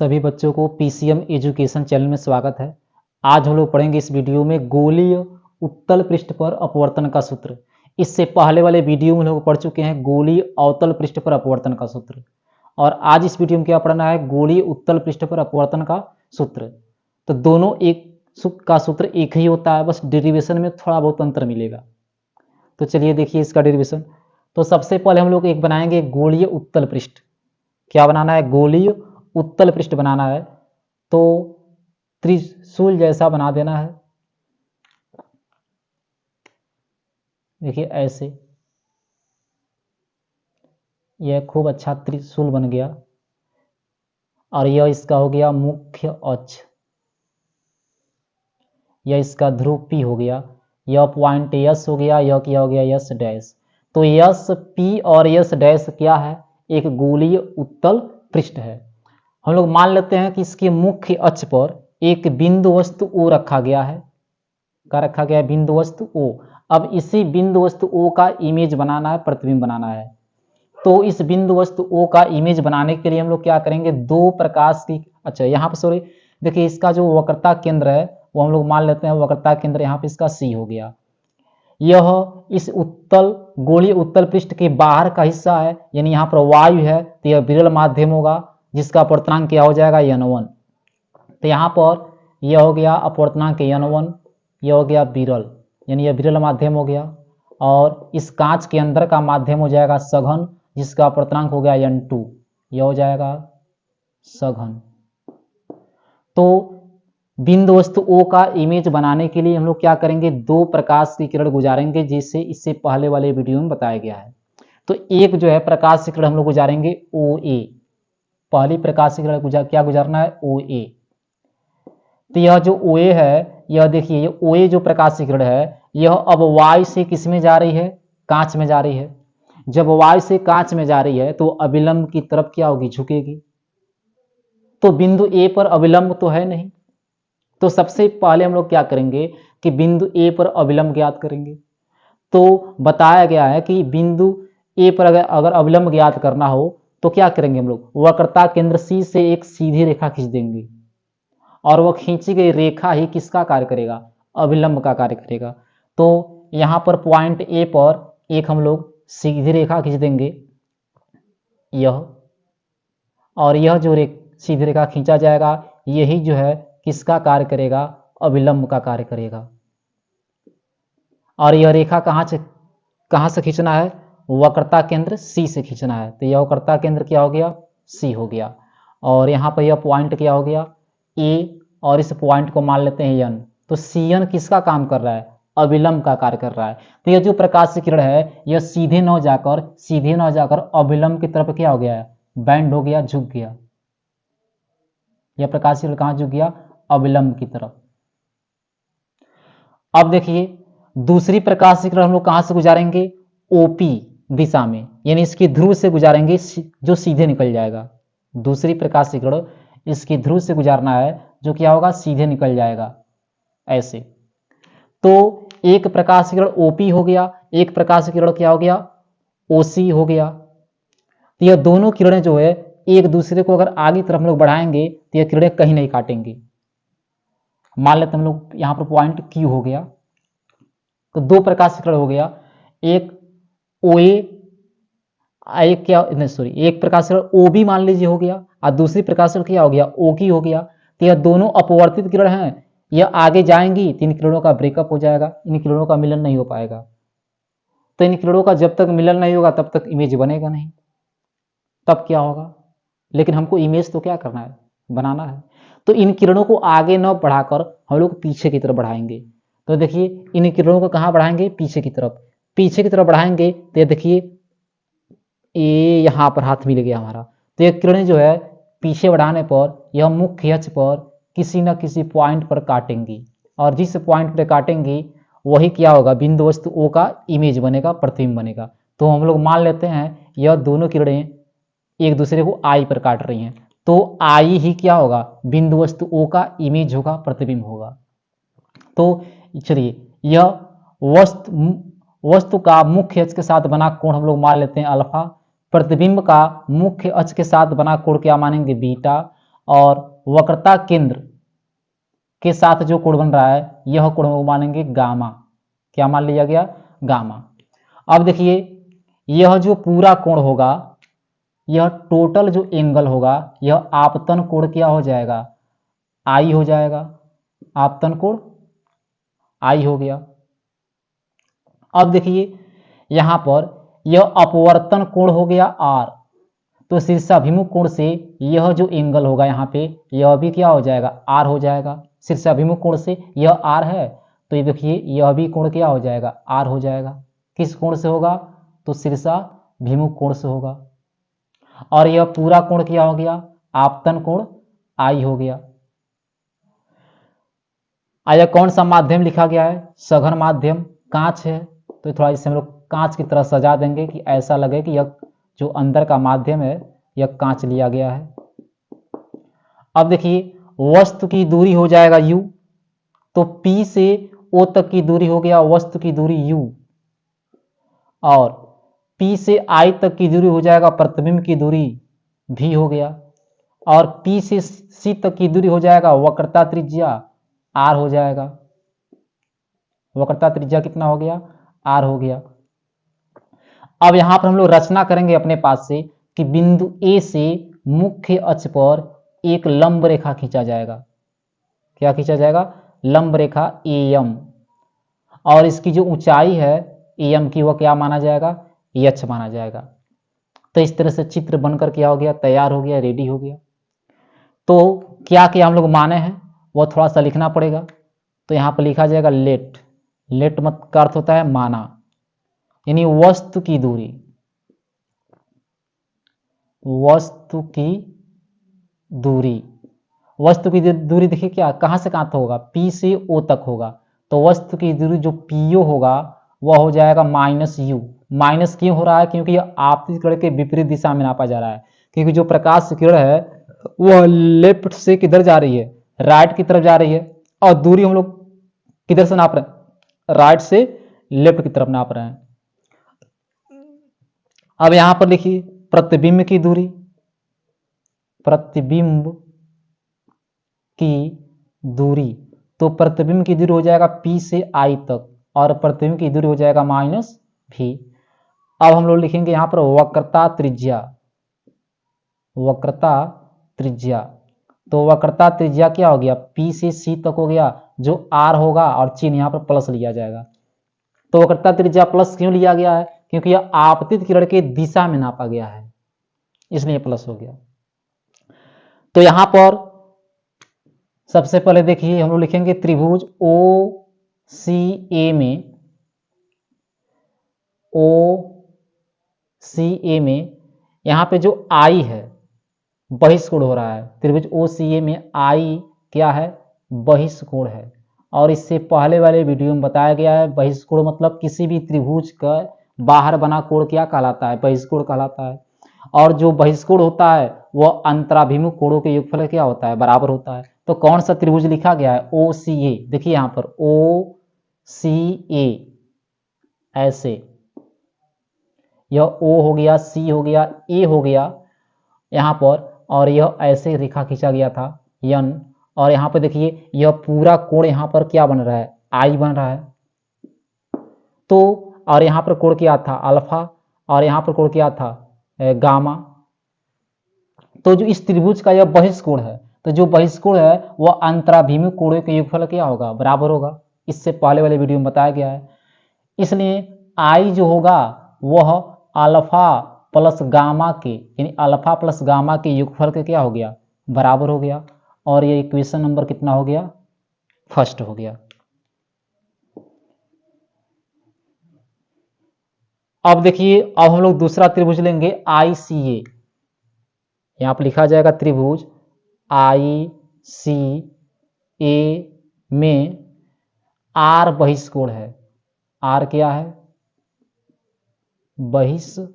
सभी बच्चों को पीसीएम एजुकेशन चैनल में स्वागत है। आज हम लोग पढ़ेंगे इस वीडियो में गोलीय उत्तल पृष्ठ पर अपवर्तन का सूत्र। इससे पहले वाले वीडियो में लोग पढ़ चुके हैं गोलीय अवतल पृष्ठ पर अपवर्तन का सूत्र, और आज इस वीडियो में क्या पढ़ना है, गोलीय उत्तल पृष्ठ पर अपवर्तन का सूत्र। तो दोनों एक का सूत्र एक ही होता है, बस डेरिवेशन में थोड़ा बहुत अंतर मिलेगा। तो चलिए देखिए इसका डेरिवेशन। तो सबसे पहले हम लोग एक बनाएंगे गोलीय उत्तल पृष्ठ। क्या बनाना है? गोलीय उत्तल पृष्ठ बनाना है। तो त्रिशूल जैसा बना देना है। देखिए ऐसे, यह खूब अच्छा त्रिशूल बन गया। और यह इसका हो गया मुख्य अक्ष, यह इसका ध्रुव P हो गया, यह पॉइंट S हो गया, यह क्या हो गया S डैश। तो S P और S डैश क्या है? एक गोलीय उत्तल पृष्ठ है। हम लोग मान लेते हैं कि इसके मुख्य अक्ष पर एक बिंदु वस्तु O रखा गया है। क्या रखा गया है? बिंदु वस्तु O। अब इसी बिंदु वस्तु O का इमेज बनाना है, प्रतिबिंब बनाना है। तो इस बिंदु वस्तु O का इमेज बनाने के लिए हम लोग क्या करेंगे, दो प्रकाश की, अच्छा यहाँ पर सॉरी, देखिए इसका जो वक्रता केंद्र है वो हम लोग मान लेते हैं वक्रता केंद्र यहाँ पे इसका C हो गया। यह इस उत्तल गोलीय उत्तल पृष्ठ के बाहर का हिस्सा है, यानी यहाँ पर वायु है, तो यह विरल माध्यम होगा जिसका अपवर्तनांक क्या हो जाएगा, n1। तो यहाँ पर यह हो गया अपवर्तनांक n1, यह हो गया विरल, यानी यह विरल माध्यम हो गया। और इस कांच के अंदर का माध्यम हो जाएगा सघन, जिसका अपवर्तनांक हो गया n2, यह हो जाएगा सघन। तो बिंदु वस्तु O का इमेज बनाने के लिए हम लोग क्या करेंगे, दो प्रकाश की किरण गुजारेंगे, जिसे इससे पहले वाले वीडियो में बताया गया है। तो एक जो है प्रकाश की किरण हम लोग गुजारेंगे OA, पहली प्रकाश की किरण क्या गुजारना है, OA। तो यह जो OA है, यह देखिए ये OA जो प्रकाश की किरण है, यह अब Y से किस में जा रही है, कांच में जा रही है। जब Y से कांच में जा रही है तो अभिलंब की तरफ क्या होगी, झुकेगी। तो बिंदु A पर अभिलंब तो है नहीं, तो सबसे पहले हम लोग क्या करेंगे कि बिंदु A पर अभिलंब ज्ञात करेंगे। तो बताया गया है कि बिंदु A पर अगर अभिलंब ज्ञात करना हो तो क्या करेंगे हम लोग, वक्रता केंद्र C से एक सीधी रेखा खींच देंगे, और वह खींची गई रेखा ही किसका कार्य करेगा, अभिलंब का कार्य करेगा। तो यहाँ पर पॉइंट A पर एक हम लोग सीधी रेखा खींच देंगे, यह, और यह जो सीधी रेखा खींचा जाएगा यही जो है किसका कार्य करेगा, अभिलंब का कार्य करेगा। और यह रेखा कहाँ से खींचना है, वक्रता केंद्र C से खींचना है। तो यह वक्रता केंद्र क्या हो गया, C हो गया। और यहाँ पर यह पॉइंट क्या हो गया, A, और इस पॉइंट को मान लेते हैं N। तो CN किसका काम कर रहा है, अभिलंब का कार्य कर रहा है। तो यह जो प्रकाश की किरण है यह सीधे न जाकर अभिलंब की तरफ क्या हो गया है, बैंड हो गया, झुक गया। यह प्रकाश की किरण कहाँ झुक गया, अभिलंब की तरफ। अब देखिए दूसरी प्रकाश की किरण हम लोग कहां से गुजारेंगे, OP दिशा में, यानी इसकी ध्रुव से गुजारेंगे जो सीधे निकल जाएगा। दूसरी प्रकाश की किरण इसकी ध्रुव से गुजारना है, जो क्या होगा, सीधे निकल जाएगा ऐसे। तो एक प्रकाश की किरण OP हो गया, एक प्रकाश की किरण क्या हो गया, OC हो गया। तो यह दोनों किरणें जो है एक दूसरे को अगर आगे तरफ हम लोग बढ़ाएंगे तो यह किरणें कहीं नहीं काटेंगी। मान लेते हम लोग यहाँ पर पॉइंट Q हो गया, तो दो प्रकाश की किरण हो गया, एक OA, एक क्या नहीं सॉरी, एक प्रकाश की किरण OB मान लीजिए हो गया, और दूसरी प्रकाश की किरण क्या हो गया, OQ हो गया। तो यह दोनों अपवर्तित किरण हैं, यह आगे जाएंगी तो इन किरणों का ब्रेकअप हो जाएगा, इन किरणों का मिलन नहीं हो पाएगा। तो इन किरणों का जब तक मिलन नहीं होगा तब तक इमेज बनेगा नहीं। तब क्या होगा, लेकिन हमको इमेज तो क्या करना है, बनाना है। तो इन किरणों को आगे न बढ़ाकर हम लोग पीछे की तरफ बढ़ाएंगे। तो देखिए इन किरणों को कहाँ बढ़ाएंगे, पीछे की तरफ बढ़ाएंगे। तो देखिए ये यहाँ पर हाथ मिल गया हमारा। तो ये किरणें जो है पीछे बढ़ाने पर यह मुख्य अक्ष पर किसी न किसी पॉइंट पर काटेंगी, और जिस पॉइंट पर काटेंगी वही क्या होगा, बिंदु वस्तु O का इमेज बनेगा, प्रतिबिंब बनेगा। तो हम लोग मान लेते हैं यह दोनों किरणें एक दूसरे को I पर काट रही हैं, तो I ही क्या होगा, बिंदु वस्तु O का इमेज होगा, प्रतिबिंब होगा। तो चलिए यह वस्तु का मुख्य अक्ष के साथ बना कोण हम लोग मान लेते हैं अल्फा, प्रतिबिंब का मुख्य अक्ष के साथ बना कोण क्या मानेंगे, बीटा, और वक्रता केंद्र के साथ जो कोण बन रहा है यह कोण हम मानेंगे गामा। क्या मान लिया गया? गामा। अब देखिए यह जो पूरा कोण होगा, यह टोटल जो एंगल होगा, यह आपतन कोण क्या हो जाएगा? आई हो जाएगा। आपतन कोण आई हो गया। अब देखिए यहां पर यह अपवर्तन कोण हो गया आर, तो शीर्षाभिमुख कोण से यह जो एंगल होगा यहाँ पे यह भी क्या हो जाएगा? आर हो जाएगा। शीर्षाभिमुख कोण से यह आर है, तो ये देखिए यह भी कोण क्या हो जाएगा? आर हो जाएगा। किस कोण से होगा? तो शीर्षाभिमुख कोण से होगा। और यह पूरा कोण क्या हो गया? आपतन कोण आई हो गया। आया कौन सा माध्यम लिखा गया है? सघन माध्यम। कांच है, तो थोड़ा इसे हम लोग कांच की तरह सजा देंगे कि ऐसा लगे कि यह जो अंदर का माध्यम है यह कांच लिया गया है। अब देखिए वस्तु की दूरी हो जाएगा u, तो P से O तक की दूरी हो गया वस्तु की दूरी u, और P से I तक की दूरी हो जाएगा प्रतिबिंब की दूरी v हो गया, और P से C तक की दूरी हो जाएगा वक्रता त्रिज्या r हो जाएगा। वक्रता त्रिज्या कितना हो गया? r हो गया। अब यहां पर हम लोग रचना करेंगे अपने पास से कि बिंदु A से मुख्य अक्ष पर एक लंब रेखा खींचा जाएगा। क्या खींचा जाएगा? लंब रेखा AM, और इसकी जो ऊंचाई है AM की वह क्या माना जाएगा? h माना जाएगा। तो इस तरह से चित्र बनकर क्या हो गया? तैयार हो गया, रेडी हो गया। तो क्या क्या हम लोग माने हैं वह थोड़ा सा लिखना पड़ेगा। तो यहां पर लिखा जाएगा लेट। लेट मत का अर्थ होता है माना, यानी वस्तु की दूरी। वस्तु की दूरी, वस्तु की दूरी देखिए क्या कहां से कहां तक होगा? P से O तक होगा, तो वस्तु की दूरी जो PO होगा वह हो जाएगा -u। माइनस क्यों हो रहा है? क्योंकि यह आपतित किरण के विपरीत दिशा में नापा जा रहा है, क्योंकि जो प्रकाश किरण है वह लेफ्ट से किधर जा रही है? राइट की तरफ जा रही है, और दूरी हम लोग किधर से नाप रहे हैं? राइट से लेफ्ट की तरफ नाप रहे हैं। अब यहां पर देखिए प्रतिबिंब की दूरी, प्रतिबिंब की दूरी, तो प्रतिबिंब की दूरी हो जाएगा P से I तक, और प्रतिबिंब की दूरी हो जाएगा -v। अब हम लोग लिखेंगे यहां पर वक्रता त्रिज्या। वक्रता त्रिज्या, तो वक्रता त्रिज्या क्या हो गया? P से C तक हो गया, जो R होगा, और चिन्ह यहां पर प्लस लिया जाएगा। तो वक्रता त्रिज्या प्लस क्यों लिया गया है? क्योंकि यह आपतित किरण के दिशा में नापा गया है, इसलिए प्लस हो गया। तो यहां पर सबसे पहले देखिए हम लोग लिखेंगे त्रिभुज OCA में यहां पे जो I है बहिष्कोण हो रहा है। त्रिभुज OCA में I क्या है? बहिष्कोण है। और इससे पहले वाले वीडियो में बताया गया है बहिष्कोण मतलब किसी भी त्रिभुज का बाहर बना कोण क्या कहलाता है? बहिष्कोण कहलाता है। और जो बहिष्कोण होता है वह अंतराभिमुख कोणों के योगफल क्या होता है? बराबर होता है। तो कौन सा त्रिभुज लिखा गया है? OCA। देखिए यहां पर OCA ऐसे, यह O हो गया, C हो गया, A हो गया यहां पर, और यह ऐसे रेखा खींचा गया था N, और यहां पर देखिए यह पूरा कोण यहां पर क्या बन रहा है? I बन रहा है। तो और यहां पर कोण क्या था? अल्फा, और यहां पर कोण क्या था? गामा। तो जो इस त्रिभुज का यह बहिष्कोण है, तो जो बहिष्कोण है वह अंतराभिमुख कोणों के योगफल क्या होगा? बराबर होगा। इससे पहले वाले वीडियो में बताया गया है। इसलिए I जो होगा वह अल्फा प्लस गामा के, यानी अल्फा प्लस गामा के योगफल के क्या हो गया? बराबर हो गया। और ये इक्वेशन नंबर कितना हो गया? फर्स्ट हो गया। अब देखिए अब हम लोग दूसरा त्रिभुज लेंगे ICA। यहां पर लिखा जाएगा त्रिभुज ICA में R बहिष्कोण है। R क्या है? बहिष्कोण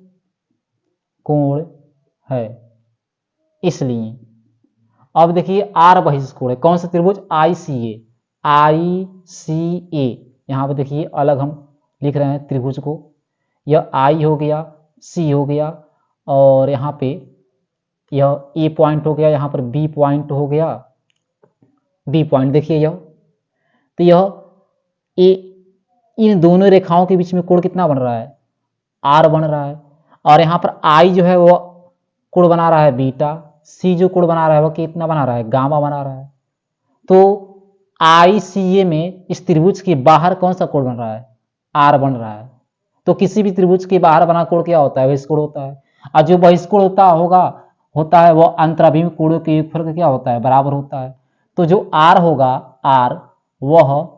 है। इसलिए अब देखिए R बहिष्कोण है। कौन सा त्रिभुज? ICA। ICA यहां पर देखिए अलग हम लिख रहे हैं त्रिभुज को। यह I हो गया, C हो गया, और यहां पे यह ए पॉइंट हो गया, यहाँ पर बी पॉइंट हो गया, बी पॉइंट देखिए यह, तो यह ए, इन दोनों रेखाओं के बीच में कोण कितना बन रहा है, आर बन रहा है। और यहाँ पर आई जो है वो कोण बना रहा है बीटा, सी जो कोण बना रहा है वो कितना बना रहा है, गामा बना रहा है। तो आई सी ए में इस त्रिभुज के बाहर कौन सा कोण बन रहा है, आर बन रहा है। तो किसी भी त्रिभुज के बाहर बना कोण क्या होता है, बहिष्कोण होता है। और जो बहिष्कोण होता है वो अंतराभिमुख कोणों के योगफल का क्या होता है, बराबर होता है। तो जो आर होगा, आर वह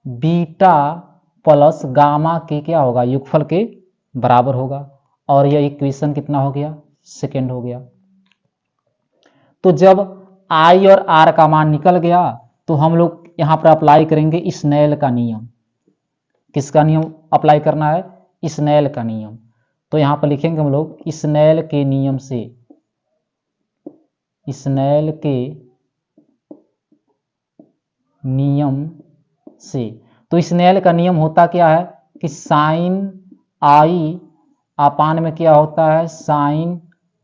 बीटा प्लस गामा के क्या होगा, योगफल के बराबर होगा। और यह इक्वेशन कितना हो गया, सेकेंड हो गया। तो जब आई और आर का मान निकल गया तो हम लोग यहां पर अप्लाई करेंगे स्नेल का नियम। किसका नियम अप्लाई करना है, स्नेल का नियम। तो यहां पर लिखेंगे हम लोग स्नेल के नियम से, स्नेल के नियम से। तो स्नेल का नियम होता क्या है कि साइन आई अपान में क्या होता है, साइन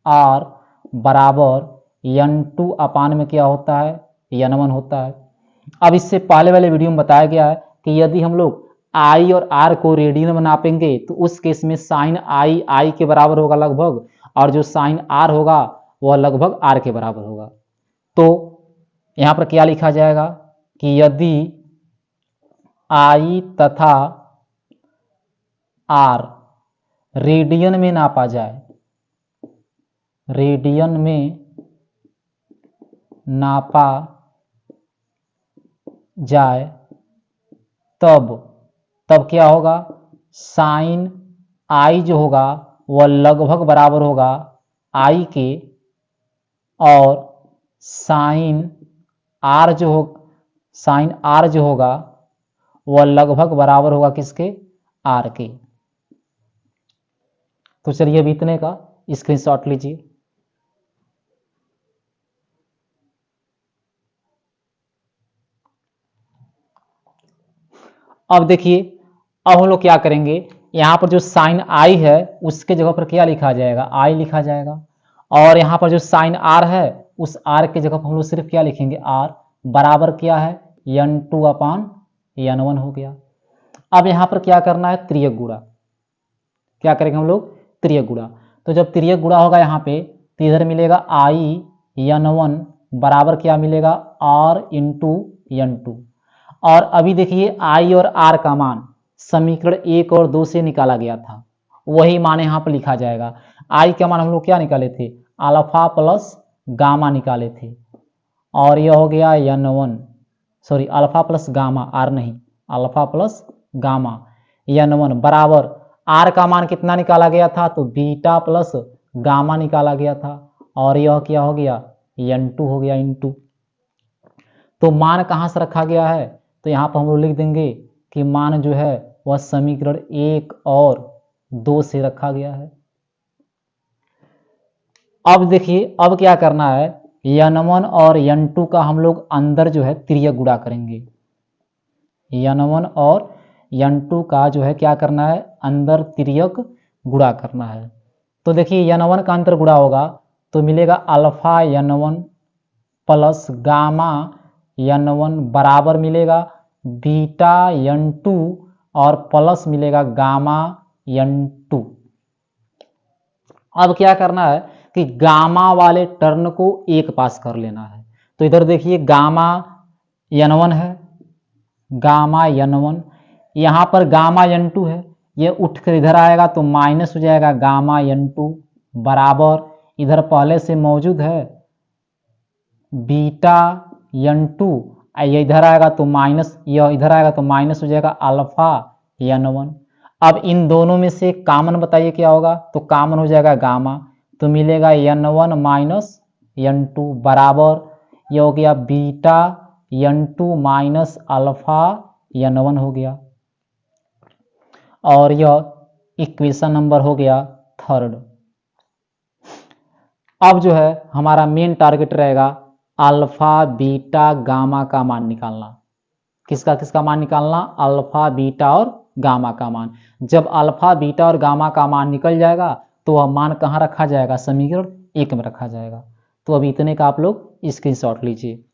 आर बराबर n2 अपान में क्या होता है, n1 होता है। अब इससे पहले वाले वीडियो में बताया गया है कि यदि हम लोग आई और आर को रेडियन में नापेंगे तो उस केस में साइन आई के बराबर होगा लगभग, और जो साइन आर होगा वह लगभग आर के बराबर होगा। तो यहाँ पर क्या लिखा जाएगा कि यदि आई तथा आर रेडियन में नापा जाए, रेडियन में नापा जाए तब क्या होगा, साइन आई जो होगा वह लगभग बराबर होगा आई के, और साइन आर जो होगा वह लगभग बराबर होगा किसके, आर के। तो चलिए अब इतने का स्क्रीनशॉट लीजिए। अब देखिए, अब हम लोग क्या करेंगे, यहाँ पर जो साइन आई है उसके जगह पर क्या लिखा जाएगा, आई लिखा जाएगा। और यहाँ पर जो साइन आर है उस आर के जगह पर हम लोग सिर्फ क्या लिखेंगे, आर बराबर क्या है, n2 अपान n1 हो गया। अब यहाँ पर क्या करना है, त्रियक गुणा। क्या करेंगे हम लोग, त्रियक गुणा। तो जब त्रियक गुणा होगा यहाँ पे तो इधर मिलेगा आई n1 बराबर क्या मिलेगा, r इंटू n2। और अभी देखिए आई और आर का मान समीकरण 1 और 2 से निकाला गया था, वही मान यहाँ पर लिखा जाएगा। आई का मान हम लोग क्या निकाले थे, अल्फा प्लस गामा निकाले थे, और यह हो गया n1, sorry alpha plus gamma, r नहीं, अल्फा प्लस गामा n1 बराबर आर का मान कितना निकाला गया था, तो बीटा प्लस गामा निकाला गया था, और यह क्या हो गया, n2 हो गया इंटू। तो मान कहाँ से रखा गया है, तो यहाँ पर हम लोग लिख देंगे कि मान जो है वह समीकरण 1 और 2 से रखा गया है। अब देखिए, अब क्या करना है, n1 और n2 का हम लोग अंदर जो है तिर्यक गुणा करेंगे। n1 और n2 का जो है क्या करना है, अंदर तिर्यक गुणा करना है। तो देखिए n1 का अंतर गुणा होगा तो मिलेगा alpha n1 plus gamma n1 बराबर मिलेगा बीटा n2 और प्लस मिलेगा गामा n2। अब क्या करना है कि गामा वाले टर्म को एक पास कर लेना है। तो इधर देखिए गामा n1 है, गामा n1, यहाँ पर गामा n2 है, ये उठकर इधर आएगा तो माइनस हो जाएगा गामा n2 बराबर इधर पहले से मौजूद है बीटा n2, ये इधर आएगा तो माइनस, यह इधर आएगा तो माइनस हो जाएगा अल्फा n1। अब इन दोनों में से कॉमन बताइए क्या होगा, तो कॉमन हो जाएगा गामा, तो मिलेगा n1 माइनस n2 बराबर यह हो गया beta n2 minus alpha n1 हो गया। और यह इक्वेशन नंबर हो गया थर्ड। अब जो है हमारा मेन टारगेट रहेगा अल्फा बीटा गामा का मान निकालना। किसका किसका मान निकालना, अल्फा बीटा और गामा का मान। जब अल्फा बीटा और गामा का मान निकल जाएगा तो वह मान कहाँ रखा जाएगा, समीकरण 1 में रखा जाएगा। तो अभी इतने का आप लोग स्क्रीनशॉट लीजिए।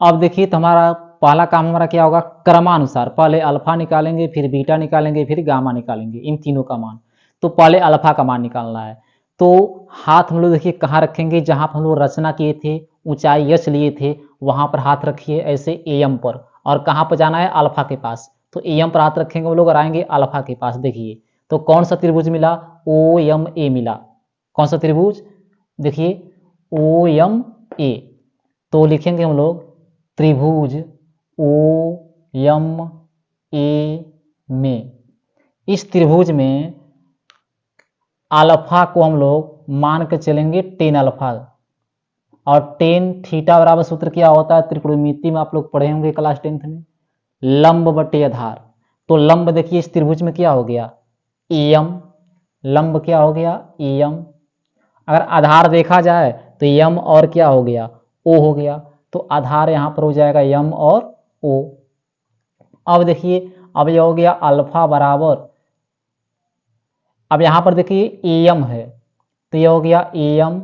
अब देखिए तो हमारा पहला काम हमारा क्या होगा, क्रमानुसार पहले अल्फा निकालेंगे, फिर बीटा निकालेंगे, फिर गामा निकालेंगे, इन तीनों का मान। तो पहले अल्फा का मान निकालना है। तो हाथ हम लोग देखिए कहाँ रखेंगे, जहाँ पर हम लोग रचना किए थे, ऊंचाई यच लिए थे, वहां पर हाथ रखिए ऐसे एम पर। और कहाँ पर जाना है, अल्फा के पास। तो एम पर हाथ रखेंगे हम लोग और आएंगे अल्फा के पास। देखिए तो कौन सा त्रिभुज मिला, ओ एम ए मिला। कौन सा त्रिभुज, देखिए ओ एम ए। तो लिखेंगे हम लोग त्रिभुज ओ एम ए में, इस त्रिभुज में अल्फा को हम लोग मान के चलेंगे 10 अल्फा। और 10 थीटा बराबर सूत्र क्या होता है, त्रिकोणमिति में आप लोग पढ़े होंगे क्लास 10th में, लंब बटे आधार। तो लंब देखिए इस त्रिभुज में क्या हो गया, एम। लंब क्या हो गया, एम। अगर आधार देखा जाए तो यम और क्या हो गया, ओ हो गया। तो आधार यहां पर हो जाएगा यम और ओ। अब देखिए अब यह हो गया अल्फा बराबर, अब यहां पर देखिए एम है तो यह हो गया एम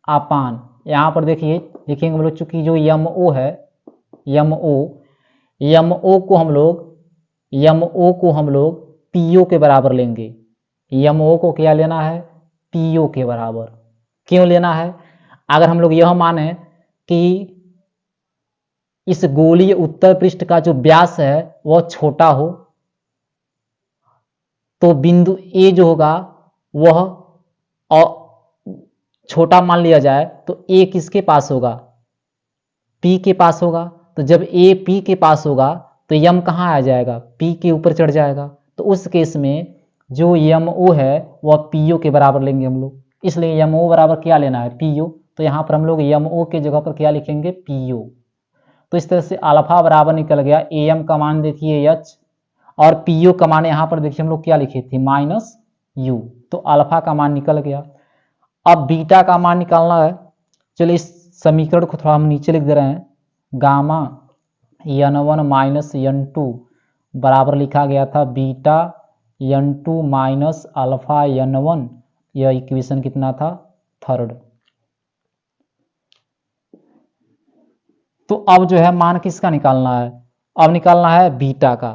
अपान, यहां पर देखिए लिखेंगे हम लोग, चूंकि जो यम ओ है, यम ओ को हम लोग पीओ के बराबर लेंगे। यम ओ को क्या लेना है, पीओ के बराबर। क्यों लेना है, अगर हम लोग यह माने कि इस गोलीय उत्तर पृष्ठ का जो व्यास है वह छोटा हो, तो बिंदु ए जो होगा वह छोटा मान लिया जाए, तो ए किसके पास होगा, पी के पास होगा। तो जब ए पी के पास होगा तो यम कहाँ आ जाएगा, पी के ऊपर चढ़ जाएगा। तो उस केस में जो यम ओ है वह पीओ के बराबर लेंगे हम लोग। इसलिए यम ओ बराबर क्या लेना है, पीओ। तो यहाँ पर हम लोग यम ओ के जगह पर क्या लिखेंगे, पीओ। तो इस तरह से अल्फा बराबर निकल गया, ए एम का मान देखिए एच, और पीओ का मान यहाँ पर देखिए हम लोग क्या लिखे थे, माइनस यू। तो अल्फा का मान निकल गया। अब बीटा का मान निकालना है। चलिए इस समीकरण को थोड़ा हम नीचे लिख दे रहे हैं, गामा n1 माइनस n2 बराबर लिखा गया था beta n2 minus alpha n1। यह इक्वेशन कितना था, 3rd। तो अब जो है मान किसका निकालना है, अब निकालना है बीटा का।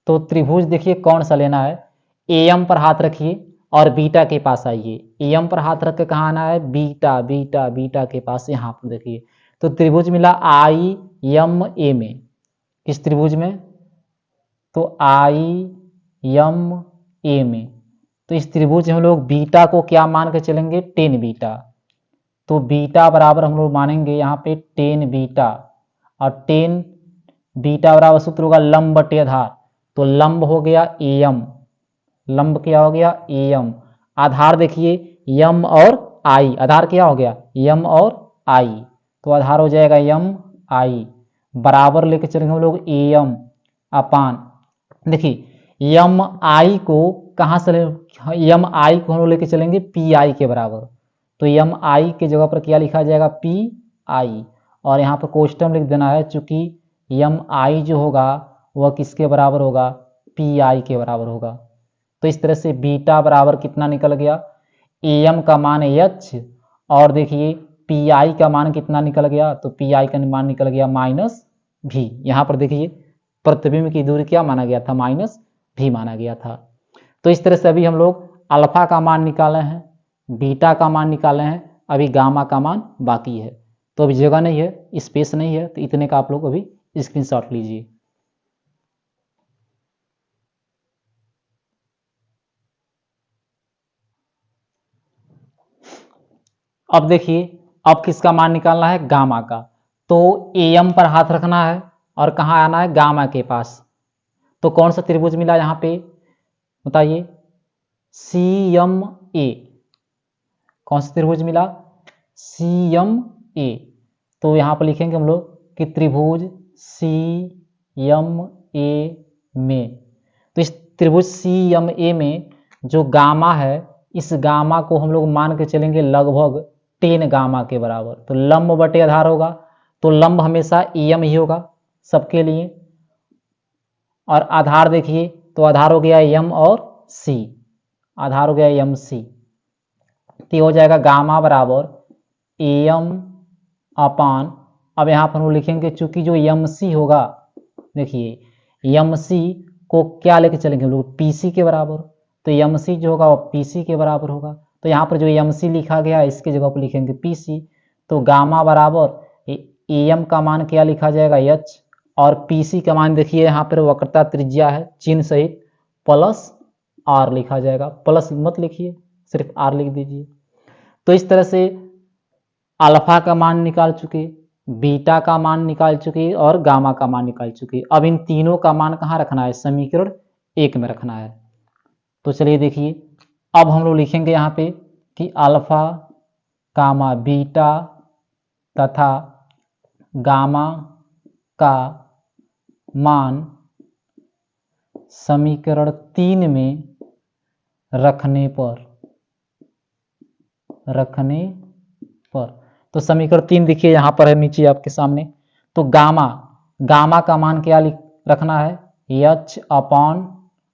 तो त्रिभुज देखिए कौन सा लेना है, एम पर हाथ रखिए और बीटा के पास आइए। एम पर हाथ रख के कहाँ आना है, बीटा बीटा बीटा के पास, यहाँ पर देखिए। तो त्रिभुज मिला आई एम ए में, किस त्रिभुज में, तो आई एम ए में। तो इस त्रिभुज में हम लोग बीटा को क्या मान के चलेंगे, 10 बीटा। तो बीटा बराबर हम लोग मानेंगे यहाँ पे 10 बीटा, और 10 बीटा बराबर सूत्र होगा लंब बटे आधार। तो लंब हो गया एम, लंब क्या हो गया, एम। आधार देखिए यम और आई, आधार क्या हो गया, यम और आई। तो आधार हो जाएगा यम आई, बराबर लेके चलेंगे हम लोग एम अपान। देखिए यम आई को कहाँ से, यम आई को हम लोग लेके चलेंगे पी आई के बराबर। तो यम आई के जगह पर क्या लिखा जाएगा, पी आई। और यहाँ पर कोष्टक लिख देना है, चूंकि यम आई जो होगा वह किसके बराबर होगा, पी आई के बराबर होगा। तो इस तरह से बीटा बराबर कितना निकल गया, एम का मान एच, और देखिए पी आई का मान कितना निकल गया, तो पी आई का मान निकल गया माइनस भी। यहाँ पर देखिए प्रतिबिंब की दूरी क्या माना गया था, माइनस भी माना गया था। तो इस तरह से अभी हम लोग अल्फा का मान निकाले हैं, बीटा का मान निकाले हैं, अभी गामा का मान बाकी है। तो अभी जगह नहीं है, स्पेस नहीं है, तो इतने का आप लोग अभी स्क्रीनशॉट लीजिए। अब देखिए अब किसका मान निकालना है, गामा का। तो एम पर हाथ रखना है और कहाँ आना है, गामा के पास। तो कौन सा त्रिभुज मिला यहाँ पे बताइए, सी एम ए। कौन सा त्रिभुज मिला, सी एम ए। तो यहाँ पर लिखेंगे हम लोग कि त्रिभुज सी एम ए में। तो इस त्रिभुज सी एम ए में जो गामा है, इस गामा को हम लोग मान के चलेंगे लगभग 10 गामा के बराबर। तो लंब बटे आधार होगा, तो लंब हमेशा एम ही होगा सबके लिए, और आधार देखिए तो आधार हो गया m और c, आधार हो गया m c, तो हो जाएगा गामा बराबर am अपान, अब यहाँ पर हम लिखेंगे चूंकि जो mc होगा, देखिए mc को क्या लेके चलेंगे हम लोग, pc के बराबर, तो mc जो होगा वो pc के बराबर होगा, तो यहाँ पर जो mc लिखा गया है इसके जगह पर लिखेंगे pc, तो गामा बराबर am का मान क्या लिखा जाएगा h, और pc का मान देखिए यहाँ पर वक्रता त्रिज्या है चिन्ह सहित प्लस r लिखा जाएगा, प्लस मत लिखिए सिर्फ r लिख दीजिए। तो इस तरह से अल्फा का मान निकाल चुके, बीटा का मान निकाल चुके और गामा का मान निकाल चुके। अब इन तीनों का मान कहाँ रखना है, समीकरण 1 में रखना है। तो चलिए देखिए, अब हम लोग लिखेंगे यहाँ पे कि अल्फा कामा बीटा तथा गामा का मान समीकरण 3 में रखने पर तो समीकरण 3 देखिए यहाँ पर है नीचे आपके सामने। तो गामा का मान क्या रखना है, h अपॉन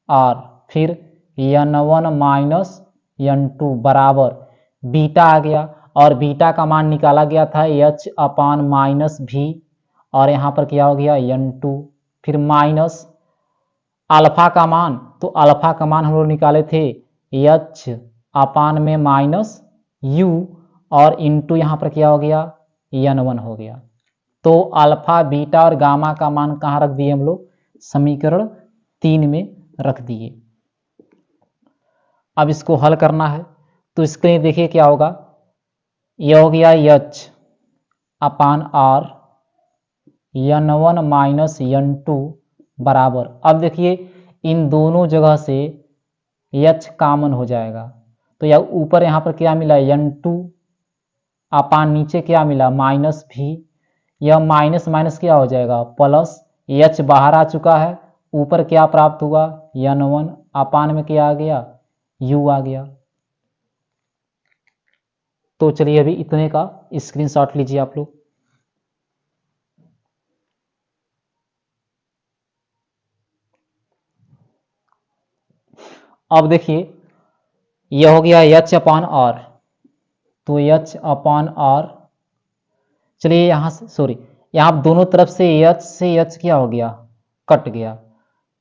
r, फिर n1 माइनस n2 बराबर बीटा आ गया, और बीटा का मान निकाला गया था h अपॉन माइनस v, और यहाँ पर क्या हो गया n2, फिर माइनस अल्फा का मान, तो अल्फा का मान हम लोग निकाले थे h अपान में माइनस u, और इंटू यहाँ पर क्या हो गया n1 हो गया। तो अल्फा बीटा और गामा का मान कहाँ रख दिए हम लोग, समीकरण 3 में रख दिए। अब इसको हल करना है, तो इसके लिए देखिए क्या होगा, यह हो गया h अपान r n1 माइनस n2 बराबर, अब देखिए इन दोनों जगह से h कॉमन हो जाएगा, तो यह ऊपर यहाँ पर क्या मिला n2 अपान नीचे क्या मिला माइनस v, यह माइनस माइनस क्या हो जाएगा प्लस, h बाहर आ चुका है, ऊपर क्या प्राप्त हुआ n1 अपान में क्या आ गया u आ गया। तो चलिए अभी इतने का स्क्रीनशॉट लीजिए आप लोग। अब देखिए यह हो गया h अपॉन r, तो h अपॉन r, चलिए यहाँ से सॉरी, यहाँ दोनों तरफ से h क्या हो गया कट गया,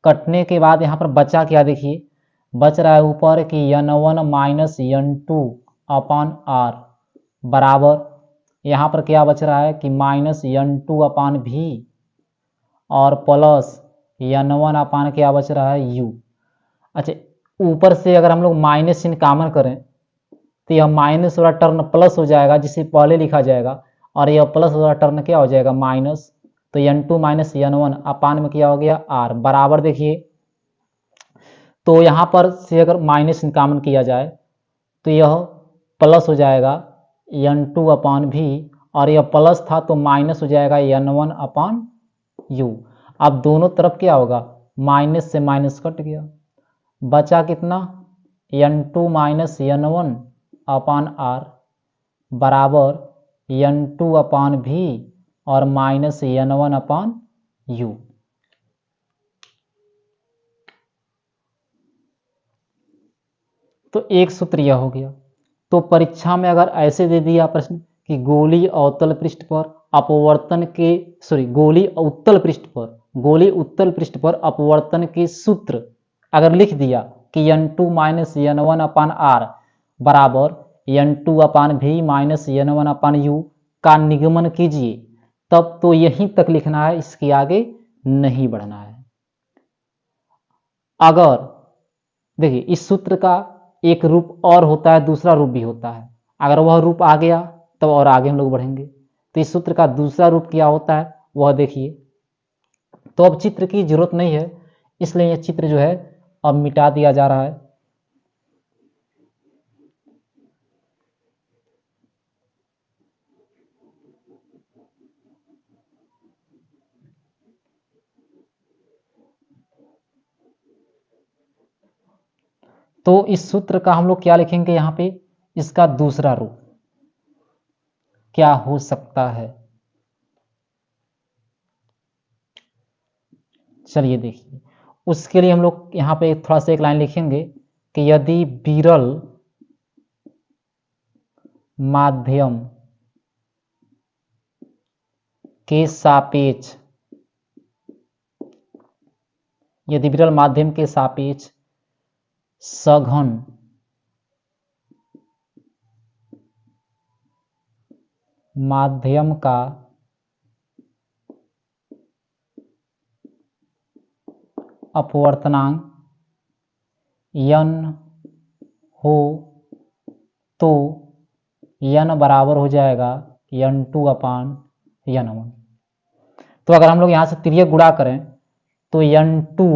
कटने के बाद यहाँ पर बचा क्या, देखिए बच रहा है ऊपर कि n1 minus n2 upon r बराबर, यहाँ पर क्या बच रहा है कि माइनस n2 अपान v और प्लस n1 अपान क्या बच रहा है u। अच्छा, ऊपर से अगर हम लोग माइनस चिन्ह कॉमन करें तो यह माइनस वाला टर्म प्लस हो जाएगा जिसे पहले लिखा जाएगा, और यह प्लस वाला टर्म क्या हो जाएगा माइनस, तो n2 माइनस n1 अपान में क्या हो गया r बराबर, देखिए तो यहाँ पर से अगर माइनस चिन्ह कॉमन किया जाए तो यह प्लस हो जाएगा n2 अपान v, और यह प्लस था तो माइनस हो जाएगा n1 अपान u। अब दोनों तरफ क्या होगा, माइनस से माइनस कट गया, बचा कितना n2 माइनस n1 अपान r बराबर n2 अपान v और माइनस n1 अपान u। तो एक सूत्र यह हो गया। तो परीक्षा में अगर ऐसे दे दिया प्रश्न कि गोलीय अवतल पृष्ठ पर अपवर्तन के गोलीय उत्तल पृष्ठ पर अपवर्तन के सूत्र अगर लिख दिया कि n2 माइनस n1 अपान r बराबर n2 अपान v माइनस n1 अपान u का निगमन कीजिए, तब तो यहीं तक लिखना है, इसके आगे नहीं बढ़ना है। अगर देखिए इस सूत्र का एक रूप और होता है, दूसरा रूप भी होता है, अगर वह रूप आ गया तब और आगे हम लोग बढ़ेंगे। तो इस सूत्र का दूसरा रूप क्या होता है वह देखिए। तो अब चित्र की जरूरत नहीं है, इसलिए यह चित्र जो है अब मिटा दिया जा रहा है। तो इस सूत्र का हम लोग क्या लिखेंगे यहाँ पे, इसका दूसरा रूप क्या हो सकता है। चलिए देखिए, उसके लिए हम लोग यहाँ पे थोड़ा सा एक लाइन लिखेंगे कि यदि विरल माध्यम के सापेक्ष, यदि विरल माध्यम के सापेक्ष सघन माध्यम का अपवर्तनांक n हो तो n बराबर हो जाएगा n2/n1। तो अगर हम लोग यहाँ से तिर्यक गुणा करें तो n2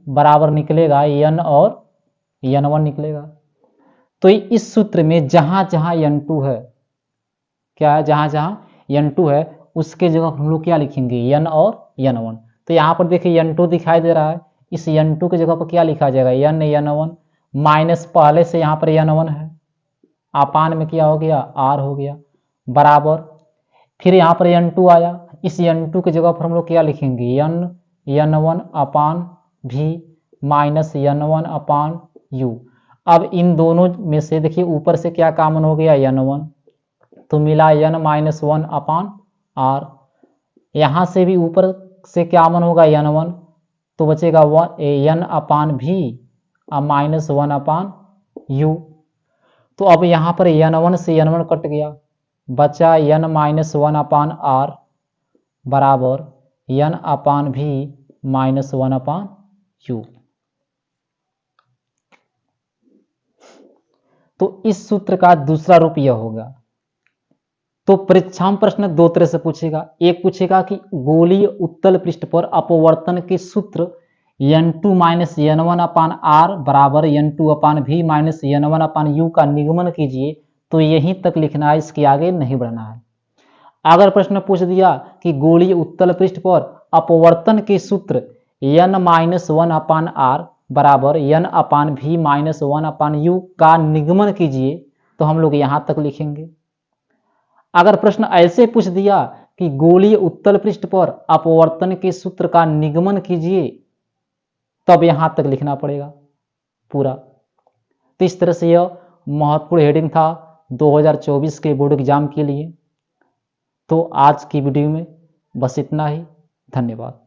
बराबर निकलेगा n और n1 निकलेगा। तो इस सूत्र में जहां जहां n2 है, क्या है, जहां जहां n2 है उसके जगह हम लोग क्या लिखेंगे, n और n1। तो यहाँ पर देखिए n2 दिखाई दे रहा है, इस n2 की जगह पर क्या लिखा जाएगा, n n1 माइनस पहले से यहाँ पर n1 है, अपान में क्या हो गया, r हो गया, बराबर फिर यहाँ पर n2 आया, इस n2 की जगह पर हम लोग क्या लिखेंगे, n n1 अपान भी माइनस n1 अपान u। अब इन दोनों में से देखिए ऊपर से क्या कॉमन हो गया, n1, तो मिला n-1 अपान r। यहाँ से भी ऊपर से क्या कॉमन होगा, n1, तो बचेगा n अपान भी -1 अपान u। तो अब यहाँ पर n1 से n1 कट गया, बचा n-1 अपान r बराबर n अपान भी -1 अपान u। तो इस सूत्र का दूसरा रूप यह होगा। तो परीक्षा में प्रश्न दो तरह से पूछेगा, एक पूछेगा कि गोलीय उत्तल पृष्ठ पर अपवर्तन के सूत्र n2 माइनस n1 अपान r बराबर n2 अपान भी माइनस n1 अपान u का निगमन कीजिए। तो यहीं तक लिखना है, इसके आगे नहीं बढ़ना है। अगर प्रश्न पूछ दिया कि गोलीय उत्तल पृष्ठ पर अपवर्तन के सूत्र n-1 अपान r बराबर n अपान भी माइनस 1 अपान u का निगमन कीजिए, तो हम लोग यहां तक लिखेंगे। अगर प्रश्न ऐसे पूछ दिया कि गोलीय उत्तल पृष्ठ पर अपवर्तन के सूत्र का निगमन कीजिए, तब यहां तक लिखना पड़ेगा पूरा। तो इस तरह से यह महत्वपूर्ण हेडिंग था 2024 के बोर्ड एग्जाम के लिए। तो आज की वीडियो में बस इतना ही, धन्यवाद।